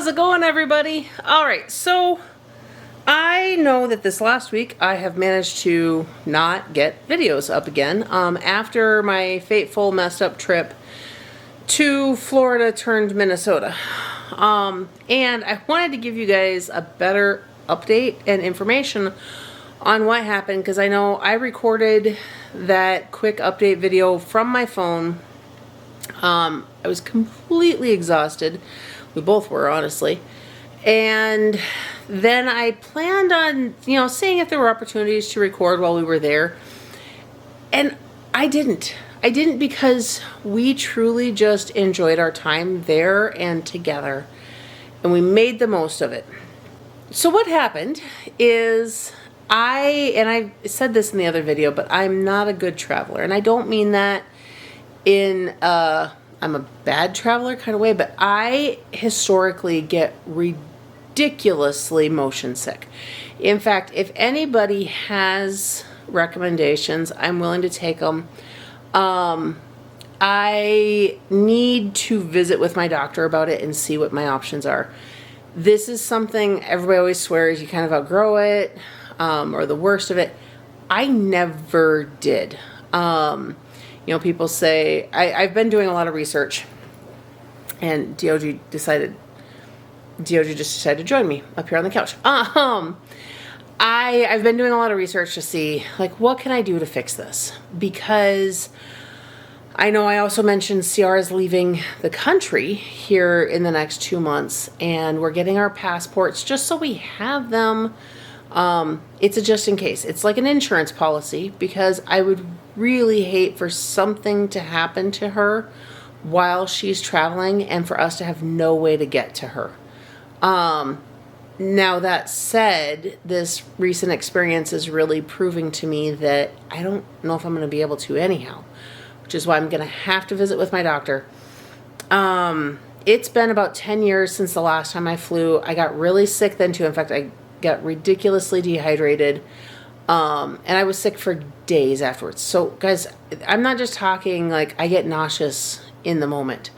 How's it going, everybody? All right, so I know that this last week I have managed to not get videos up again after my fateful messed up trip to Florida turned Minnesota. And I wanted to give you guys a better update and information on what happened, because I know I recorded that quick update video from my phone. I was completely exhausted. We both were, honestly. And then I planned on, seeing if there were opportunities to record while we were there. And I didn't. I didn't, because we truly just enjoyed our time there and together. And we made the most of it. So what happened is I said this in the other video, but I'm not a good traveler. And I don't mean that in I'm a bad traveler kind of way, but I historically get ridiculously motion sick. In fact, if anybody has recommendations, I'm willing to take them. I need to visit with my doctor about it and see what my options are. This is something everybody always swears you kind of outgrow it, or the worst of it. I never did. People say, I've been doing a lot of research, and DOG just decided to join me up here on the couch. I've been doing a lot of research to see, what can I do to fix this? Because I know I also mentioned Ciara's leaving the country here in the next 2 months, and we're getting our passports just so we have them. It's a just in case. It's like an insurance policy, because I would really hate for something to happen to her while she's traveling and for us to have no way to get to her. Now that said, this recent experience is really proving to me that I don't know if I'm going to be able to anyhow, which is why I'm going to have to visit with my doctor. It's been about 10 years since the last time I flew. I got really sick then too. In fact, I got ridiculously dehydrated. And I was sick for days afterwards. So guys, I'm not just talking I get nauseous in the moment.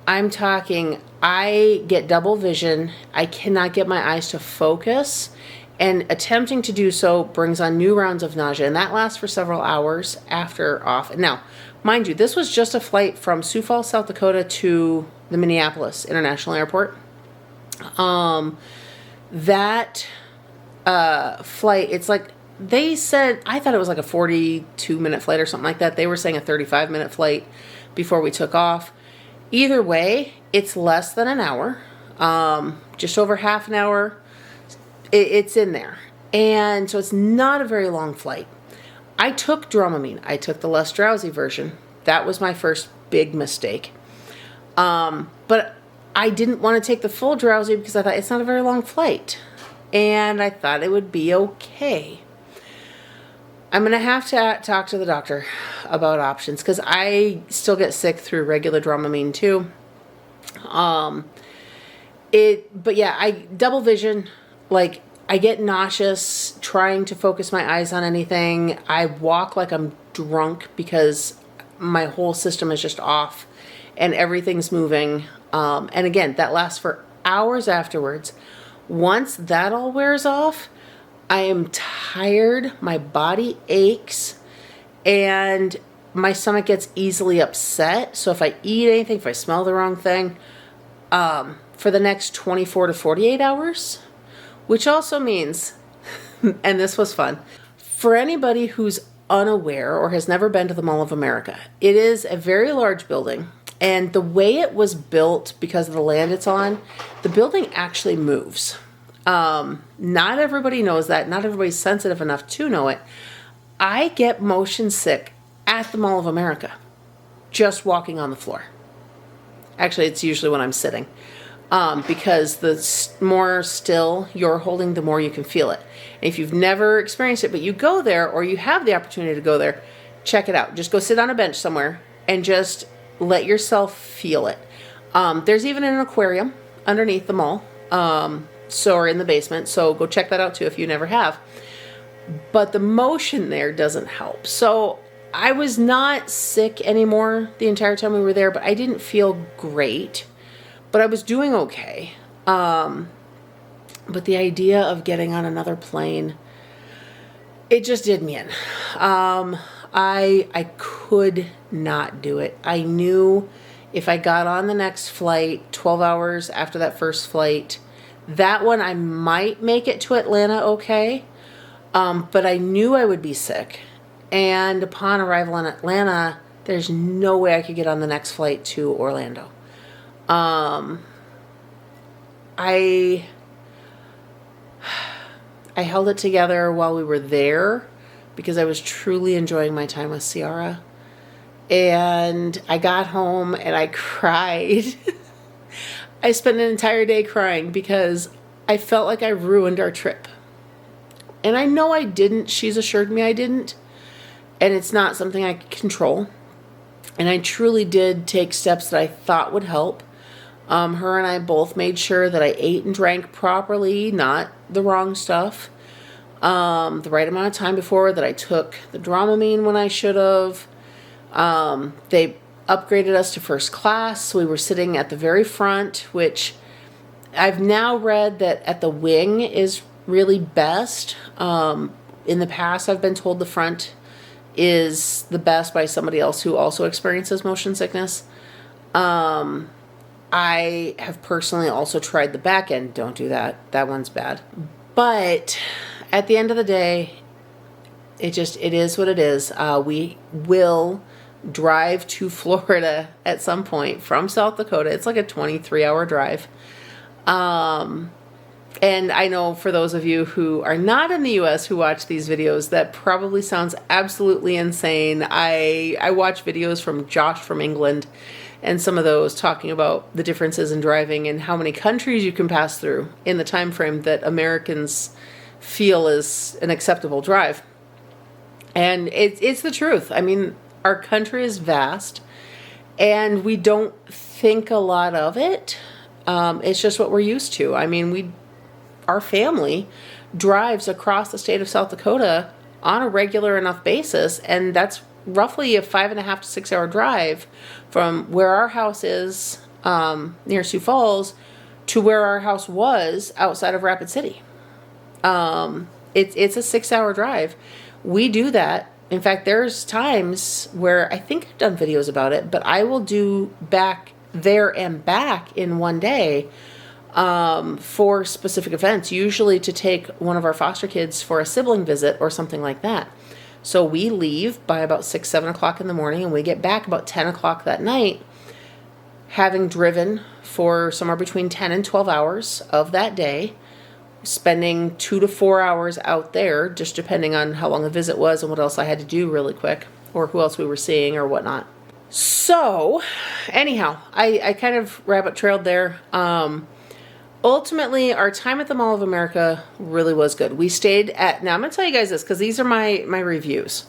I'm talking, I get double vision. I cannot get my eyes to focus, and attempting to do so brings on new rounds of nausea, and that lasts for several hours after off. Now, mind you, this was just a flight from Sioux Falls, South Dakota to the Minneapolis International Airport. That flight, it's they said, I thought it was a 42-minute flight or something like that. They were saying a 35-minute flight before we took off. Either way, it's less than an hour, just over half an hour. It's in there. And so it's not a very long flight. I took Dramamine. I took the less drowsy version. That was my first big mistake. But I didn't want to take the full drowsy because I thought it's not a very long flight. And I thought it would be okay. I'm going to have to talk to the doctor about options, because I still get sick through regular Dramamine too. But yeah, I double vision. I get nauseous trying to focus my eyes on anything. I walk like I'm drunk because my whole system is just off and everything's moving. And again, that lasts for hours afterwards. Once that all wears off, I am tired, my body aches, and my stomach gets easily upset. So if I eat anything, if I smell the wrong thing, for the next 24 to 48 hours, which also means, and this was fun, for anybody who's unaware or has never been to the Mall of America, it is a very large building, and the way it was built, because of the land it's on, the building actually moves. Not everybody knows that. Not everybody's sensitive enough to know it. I get motion sick at the Mall of America, just walking on the floor. Actually, it's usually when I'm sitting, because the more still you're holding, the more you can feel it. And if you've never experienced it, but you go there, or you have the opportunity to go there, check it out. Just go sit on a bench somewhere and just let yourself feel it. There's even an aquarium underneath the mall. Or in the basement, so go check that out too if you never have. But the motion there doesn't help. So I was not sick anymore the entire time we were there, but I didn't feel great. But I was doing okay. But the idea of getting on another plane, it just did me in. I could not do it. I knew if I got on the next flight, 12 hours after that first flight, that one I might make it to Atlanta okay. But I knew I would be sick. And upon arrival in Atlanta, there's no way I could get on the next flight to Orlando. I held it together while we were there because I was truly enjoying my time with Ciara. And I got home and I cried. I spent an entire day crying because I felt like I ruined our trip. And I know I didn't. She's assured me I didn't. And it's not something I could control. And I truly did take steps that I thought would help. Her and I both made sure that I ate and drank properly, not the wrong stuff. The right amount of time before, that I took the Dramamine when I should have. They upgraded us to first class, so we were sitting at the very front, which I've now read that at the wing is really best. In the past, I've been told the front is the best by somebody else who also experiences motion sickness. I have personally also tried the back end. Don't do that. That one's bad. But at the end of the day, it is what it is. We will drive to Florida at some point from South Dakota. It's like a 23-hour drive. And I know for those of you who are not in the U.S. who watch these videos, that probably sounds absolutely insane. I watch videos from Josh from England and some of those talking about the differences in driving and how many countries you can pass through in the time frame that Americans feel is an acceptable drive. And it's the truth. I mean, our country is vast and we don't think a lot of it. It's just what we're used to. I mean, our family drives across the state of South Dakota on a regular enough basis, and that's roughly a 5.5 to 6 hour drive from where our house is near Sioux Falls to where our house was outside of Rapid City. It's a 6 hour drive. We do that. In fact, there's times where I think I've done videos about it, but I will do back there and back in one day for specific events, usually to take one of our foster kids for a sibling visit or something like that. So we leave by about 6, 7 o'clock in the morning, and we get back about 10 o'clock that night, having driven for somewhere between 10 and 12 hours of that day, spending 2 to 4 hours out there, just depending on how long the visit was and what else I had to do really quick, or who else we were seeing or whatnot. So anyhow, I kind of rabbit trailed there. Ultimately, our time at the Mall of America really was good. We stayed at, now I'm going to tell you guys this because these are my reviews.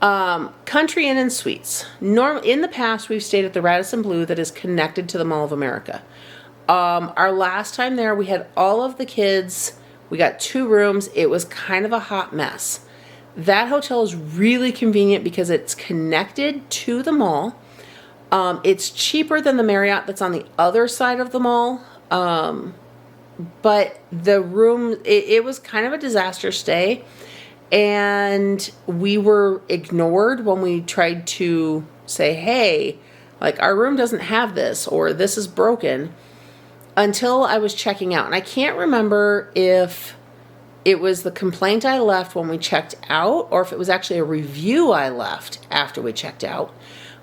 Country Inn and Suites. In the past, we've stayed at the Radisson Blu that is connected to the Mall of America. Our last time there, we had all of the kids. We got 2 rooms. It was kind of a hot mess. That hotel is really convenient because it's connected to the mall. It's cheaper than the Marriott that's on the other side of the mall. But the room, it was kind of a disaster stay, and we were ignored when we tried to say, hey, like, our room doesn't have this, or this is broken, until I was checking out. And I can't remember if it was the complaint I left when we checked out, or if it was actually a review I left after we checked out.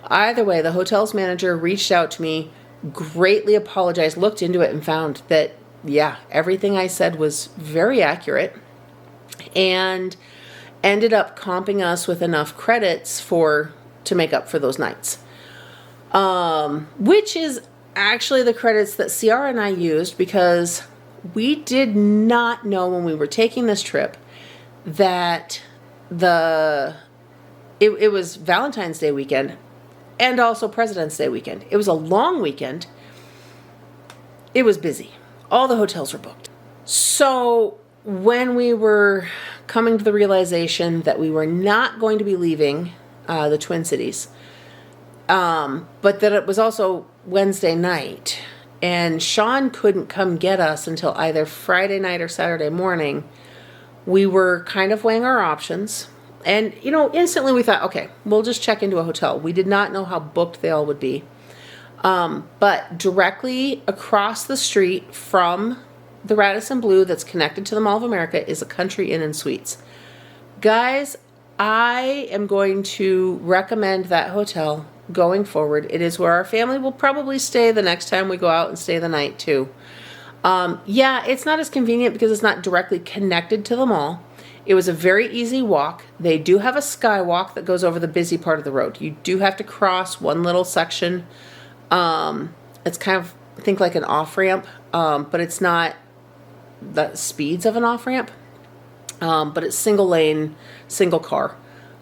Either way, the hotel's manager reached out to me, greatly apologized, looked into it, and found that, yeah, everything I said was very accurate, and ended up comping us with enough credits to make up for those nights. Which is actually the credits that Ciara and I used, because we did not know when we were taking this trip that it was Valentine's Day weekend and also President's Day weekend. It was a long weekend. It was busy. All the hotels were booked. So when we were coming to the realization that we were not going to be leaving the Twin Cities, but that it was also Wednesday night, and Shawn couldn't come get us until either Friday night or Saturday morning, we were kind of weighing our options. And, instantly we thought, okay, we'll just check into a hotel. We did not know how booked they all would be. But directly across the street from the Radisson Blu that's connected to the Mall of America is a Country Inn and Suites. Guys, I am going to recommend that hotel going forward. It is where our family will probably stay the next time we go out and stay the night too. Yeah, it's not as convenient because it's not directly connected to the mall. It was a very easy walk. They do have a skywalk that goes over the busy part of the road. You do have to cross one little section. It's kind of, think like an off-ramp, but it's not the speeds of an off-ramp. But it's single lane, single car.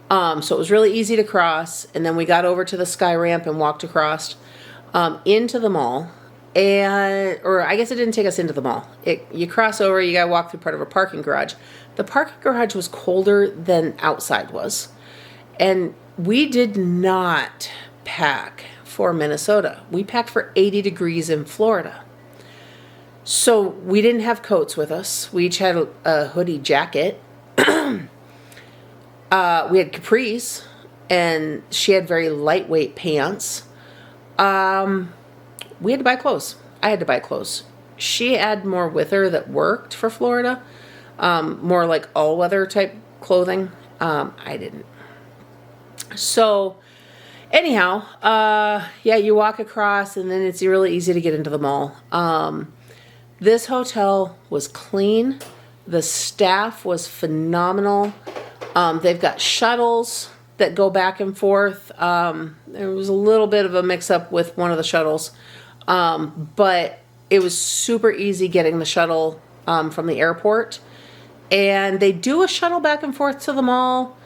So it was really easy to cross. And then we got over to the sky ramp and walked across into the mall. Or I guess it didn't take us into the mall. You cross over, you got to walk through part of a parking garage. The parking garage was colder than outside was. And we did not pack for Minnesota. We packed for 80 degrees in Florida. So we didn't have coats with us. We each had a hoodie jacket. We had capris, and she had very lightweight pants. We had to buy clothes. I had to buy clothes. She had more with her that worked for Florida, more like all-weather type clothing. I didn't. So anyhow, yeah, you walk across, and then it's really easy to get into the mall. This hotel was clean. The staff was phenomenal. They've got shuttles that go back and forth. There was a little bit of a mix-up with one of the shuttles, but it was super easy getting the shuttle from the airport. And they do a shuttle back and forth to the mall.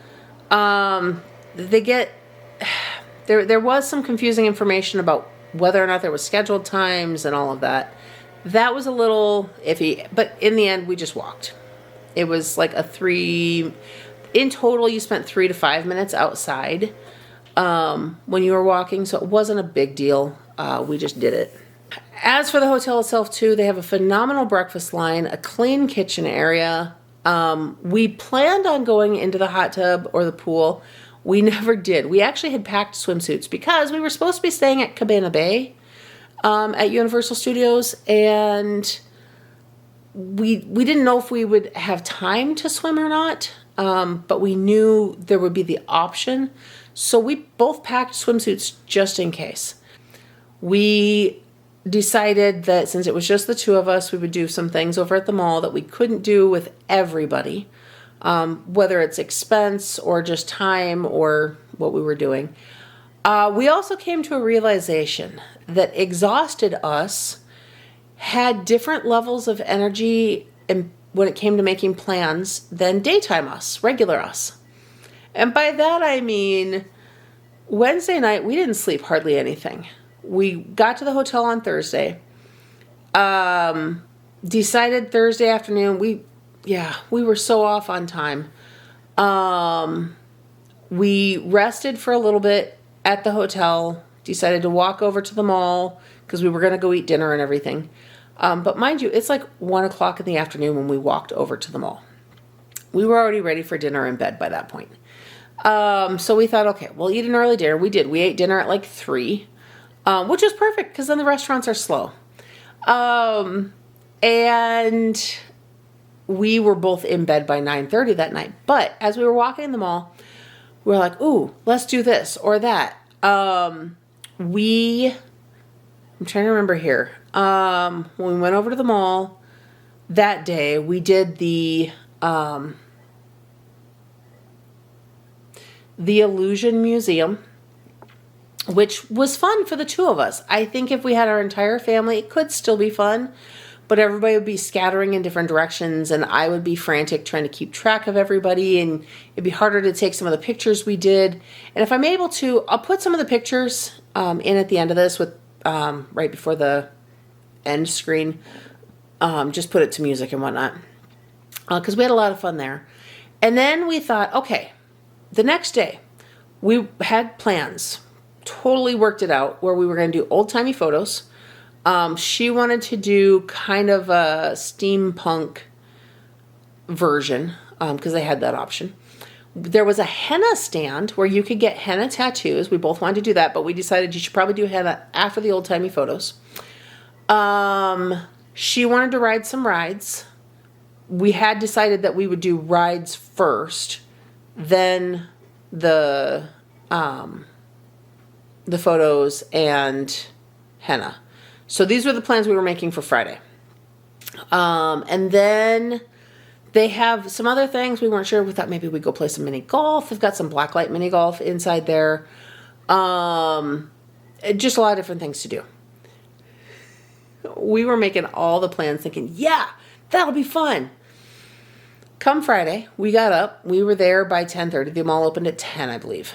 There was some confusing information about whether or not there was scheduled times and all of that. That was a little iffy, but in the end, we just walked. It was like in total, you spent 3 to 5 minutes outside when you were walking, so it wasn't a big deal. We just did it. As for the hotel itself, too, they have a phenomenal breakfast line, a clean kitchen area. We planned on going into the hot tub or the pool. We never did. We actually had packed swimsuits because we were supposed to be staying at Cabana Bay at Universal Studios, and we didn't know if we would have time to swim or not, but we knew there would be the option. So we both packed swimsuits just in case. We decided that since it was just the two of us, we would do some things over at the mall that we couldn't do with everybody, whether it's expense or just time or what we were doing. We also came to a realization that exhausted us had different levels of energy when it came to making plans than daytime us, regular us. And by that I mean Wednesday night, we didn't sleep hardly anything. We got to the hotel on Thursday. Decided Thursday afternoon, we were so off on time. We rested for a little bit at the hotel, decided to walk over to the mall because we were going to go eat dinner and everything. But mind you, it's like 1 o'clock in the afternoon when we walked over to the mall. We were already ready for dinner in bed by that point. So we thought, okay, we'll eat an early dinner. We did. We ate dinner at like 3, which was perfect because then the restaurants are slow. And we were both in bed by 9:30 that night. But as we were walking in the mall, we were like, ooh, let's do this or that. I'm trying to remember here. When we went over to the mall that day, we did the Illusion Museum, which was fun for the two of us. I think if we had our entire family, it could still be fun, but everybody would be scattering in different directions, and I would be frantic trying to keep track of everybody, and it'd be harder to take some of the pictures we did. And if I'm able to, I'll put some of the pictures in at the end of this with right before the end screen. Just put it to music and whatnot, because we had a lot of fun there. And then we thought, okay, the next day we had plans, totally worked it out, where we were going to do old-timey photos. She wanted to do kind of a steampunk version because they had that option. There was a henna stand where you could get henna tattoos. We both wanted to do that, but we decided you should probably do henna after the old-timey photos. She wanted to ride some rides. We had decided that we would do rides first, then the photos and henna. So these were the plans we were making for Friday. And then they have some other things. We weren't sure. We thought maybe we'd go play some mini golf. They've got some blacklight mini golf inside there. Just a lot of different things to do. We were making all the plans thinking, yeah, that'll be fun. Come Friday, we got up. We were there by 10:30. The mall opened at 10, I believe.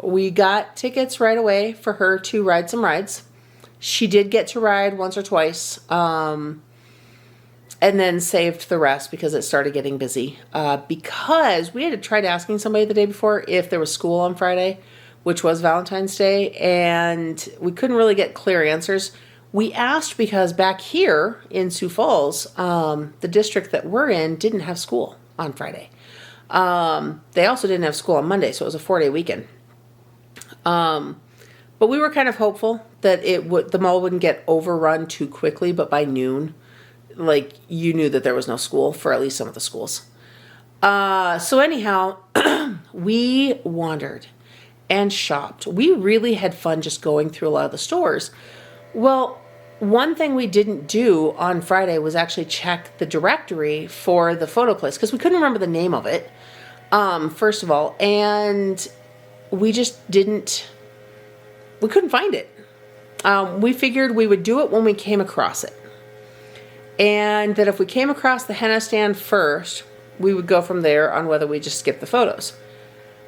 We got tickets right away for her to ride some rides. She did get to ride once or twice, and then saved the rest because it started getting busy. Because we had tried asking somebody the day before if there was school on Friday, which was Valentine's Day, and we couldn't really get clear answers. We asked because back here in Sioux Falls, the district that we're in didn't have school on Friday. They also didn't have school on Monday, so it was a 4-day weekend. But we were kind of hopeful that the mall wouldn't get overrun too quickly, but by noon, like, you knew that there was no school for at least some of the schools. So anyhow, we wandered and shopped. We really had fun just going through a lot of the stores. Well, one thing we didn't do on Friday was actually check the directory for the photo place because we couldn't remember the name of it, first of all, and we just we couldn't find it. We figured we would do it when we came across it. And that if we came across the henna stand first, we would go from there on whether we just skip the photos.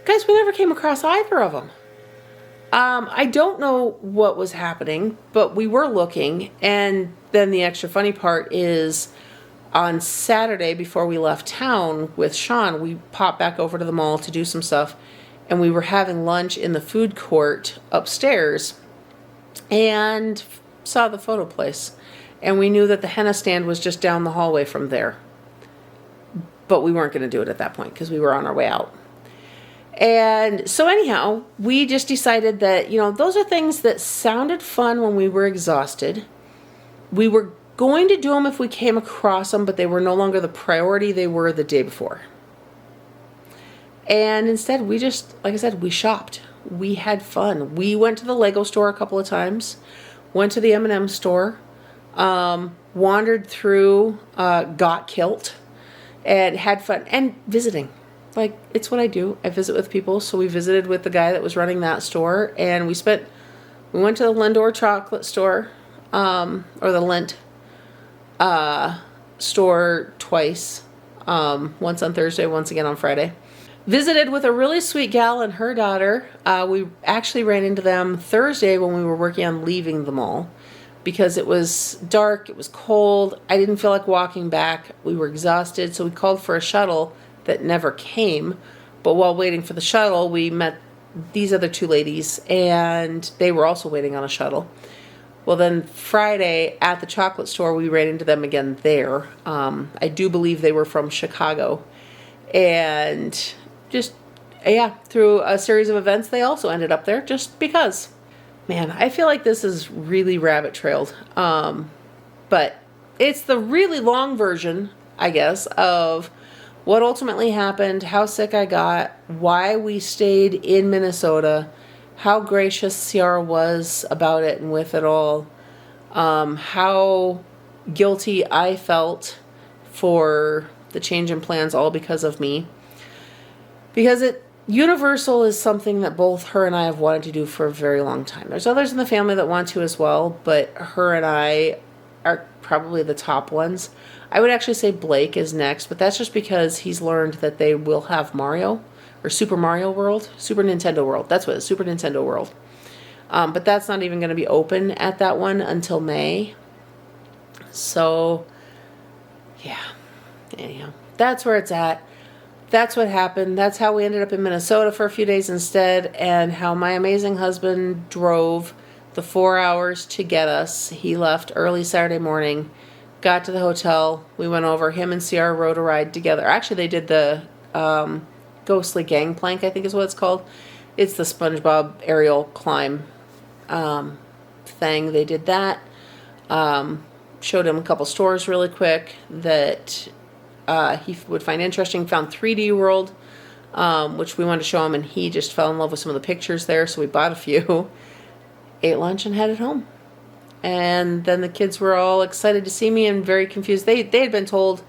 Guys, we never came across either of them. I don't know what was happening, but we were looking. And then the extra funny part is on Saturday before we left town with Shawn, we popped back over to the mall to do some stuff. And we were having lunch in the food court upstairs and saw the photo place. And we knew that the henna stand was just down the hallway from there. But we weren't going to do it at that point because we were on our way out. And so anyhow, we just decided that, those are things that sounded fun when we were exhausted. We were going to do them if we came across them, but they were no longer the priority they were the day before. And instead, we just, like I said, we shopped. We had fun. We went to the Lego store a couple of times, went to the M&M store, wandered through Got Kilt, and had fun. And visiting. Like, it's what I do. I visit with people. So we visited with the guy that was running that store. And we went to the Lindor chocolate store, or the Lint store twice. Once on Thursday, once again on Friday. Visited with a really sweet gal and her daughter. We actually ran into them Thursday when we were working on leaving the mall because it was dark, it was cold. I didn't feel like walking back. We were exhausted, so we called for a shuttle that never came. But while waiting for the shuttle, we met these other two ladies, and they were also waiting on a shuttle. Well, then Friday at the chocolate store, we ran into them again there. I do believe they were from Chicago. And just, through a series of events, they also ended up there just because. Man, I feel like this is really rabbit trailed. But it's the really long version, I guess, of what ultimately happened, how sick I got, why we stayed in Minnesota, how gracious Ciara was about it and with it all, how guilty I felt for the change in plans all because of me. Because Universal is something that both her and I have wanted to do for a very long time. There's others in the family that want to as well, but her and I are probably the top ones. I would actually say Blake is next, but that's just because he's learned that they will have Mario, or Super Mario World, Super Nintendo World. That's what it is, Super Nintendo World. But that's not even going to be open at that one until May. So, yeah. Anyhow, that's where it's at. that's what happened. That's how we ended up in Minnesota for a few days instead, and how my amazing husband drove the 4 hours to get us. He left early Saturday morning, got to the hotel. We went over. Him and Ciara rode a ride together. Actually, they did the ghostly gangplank, I think is what it's called. It's the SpongeBob aerial climb thing. They did that. Showed him a couple stores really quick that he would find interesting. Found 3D World, which we wanted to show him, and he just fell in love with some of the pictures there, so we bought a few. Ate lunch and headed home. And then the kids were all excited to see me and very confused. They had been told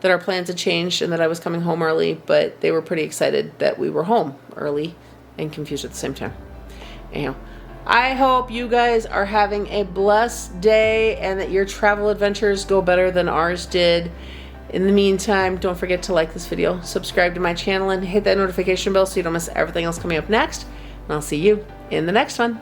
that our plans had changed and that I was coming home early, but they were pretty excited that we were home early and confused at the same time. Anyhow, I hope you guys are having a blessed day and that your travel adventures go better than ours did. In the meantime, don't forget to like this video, subscribe to my channel, and hit that notification bell so you don't miss everything else coming up next. And I'll see you in the next one.